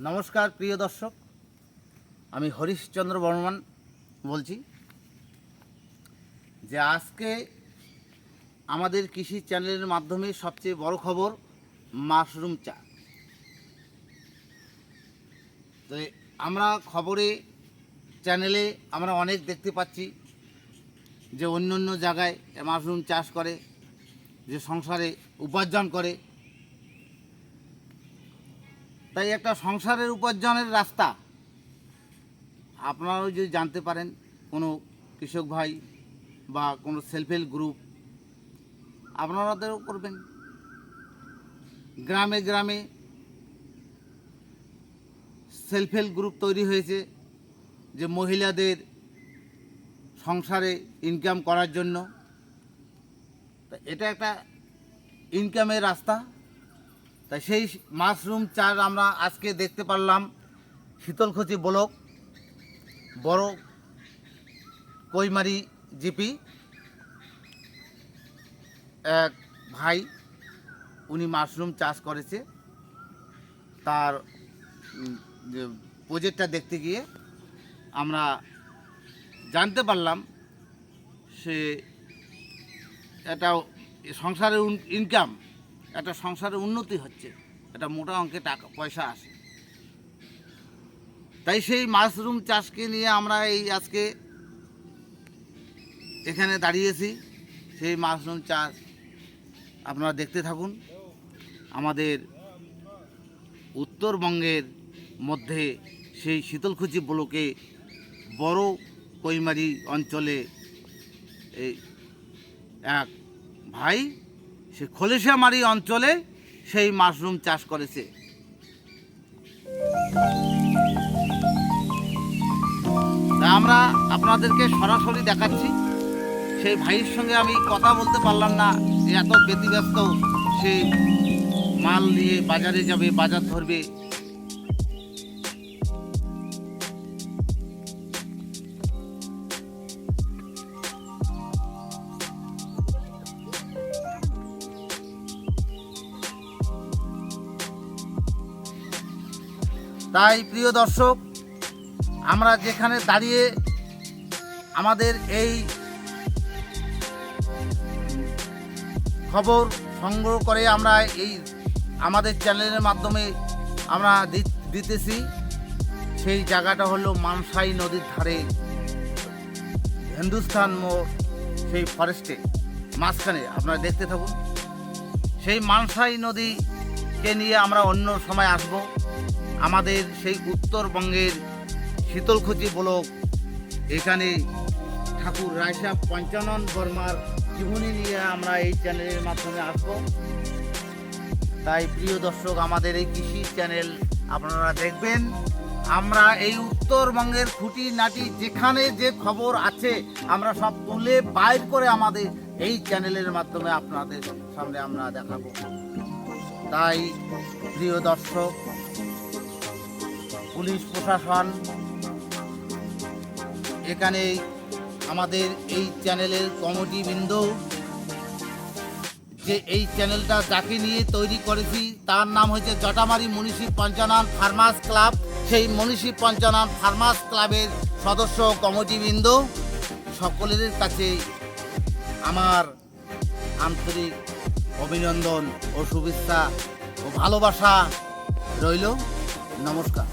নমস্কার প্রিয় দর্শক, আমি হরিশচন্দ্র বর্মন বলছি যে আজকে আমাদের কৃষি চ্যানেলের মাধ্যমে সবচেয়ে বড় খবর মাশরুম চা। তো আমরা খবরে চ্যানেলে আমরা অনেক দেখতে পাচ্ছি যে অন্য অন্য জায়গায় মাশরুম চাষ করে, যে সংসারে উপার্জন করে। তাই একটা সংসারের উপার্জনের রাস্তা আপনারাও যদি জানতে পারেন, কোনো কৃষক ভাই বা কোনো সেলফ হেল্প গ্রুপ আপনারাও করবেন। গ্রামে গ্রামে সেলফ হেল্প গ্রুপ তৈরি হয়েছে যে মহিলাদের সংসারে ইনকাম করার জন্য। এটা একটা ইনকামের রাস্তা। তাই সেই মাশরুম চাষ আমরা আজকে দেখতে পারলাম শীতলকুচি ব্লক বড় কৈমারি জিপি এক ভাই, উনি মাশরুম চাষ করেছে। তার যে প্রজেক্টটা দেখতে গিয়ে আমরা জানতে পারলাম সে একটা সংসারের ইনকাম, একটা সংসারের উন্নতি হচ্ছে, একটা মোটা অঙ্কে টাকা পয়সা আসে। তাই সেই মাশরুম চাষকে নিয়ে আমরা এই আজকে এখানে দাঁড়িয়েছি। সেই মাশরুম চাষ আপনারা দেখতে থাকুন। আমাদের উত্তরবঙ্গের মধ্যে সেই শীতলকুচি ব্লকে বড় কৈমারি অঞ্চলে এই এক ভাই সে খলিশামারি অঞ্চলে সেই মাশরুম চাষ করেছে। তা আমরা আপনাদেরকে সরাসরি দেখাচ্ছি। সেই ভাইয়ের সঙ্গে আমি কথা বলতে পারলাম না, এত ব্যতিব্যস্ত। সে মাল নিয়ে বাজারে যাবে, বাজার ধরবে। তাই প্রিয় দর্শক, আমরা যেখানে দাঁড়িয়ে আমাদের এই খবর সংগ্রহ করে আমরা এই আমাদের চ্যানেলের মাধ্যমে আমরা দিতেছি, সেই জায়গাটা হলো মানসাই নদীর ধারে হিন্দুস্তান মোড়, সেই ফরেস্টে মাঝখানে। আপনারা দেখতে থাকুন। সেই মানসাই নদীকে নিয়ে আমরা অন্য সময় আসব। আমাদের সেই উত্তরবঙ্গের শীতলকুচি ব্লক, এখানে ঠাকুর রায়সাহেব পঞ্চানন বর্মার জীবনী নিয়ে আমরা এই চ্যানেলের মাধ্যমে আসব। তাই প্রিয় দর্শক, আমাদের এই কৃষি চ্যানেল আপনারা দেখবেন। আমরা এই উত্তরবঙ্গের খুঁটিনাটি যেখানে যে খবর আছে আমরা সব তুলে বাইর করে আমাদের এই চ্যানেলের মাধ্যমে আপনাদের সামনে আমরা দেখাবো। তাই প্রিয় দর্শক, পুলিশ প্রশাসন এখানে আমাদের এই চ্যানেলের কমিটিবৃন্দ, যে এই চ্যানেলটা যাকে নিয়ে তৈরি করেছি তার নাম হচ্ছে জটামারি মনীষী পঞ্চানন ফার্মার্স ক্লাব। সেই মনীষী পঞ্চানন ফার্মার্স ক্লাবের সদস্য কমিটিবৃন্দ সকলের কাছে আমার আন্তরিক অভিনন্দন ও শুভেচ্ছা ও ভালোবাসা রইল। নমস্কার।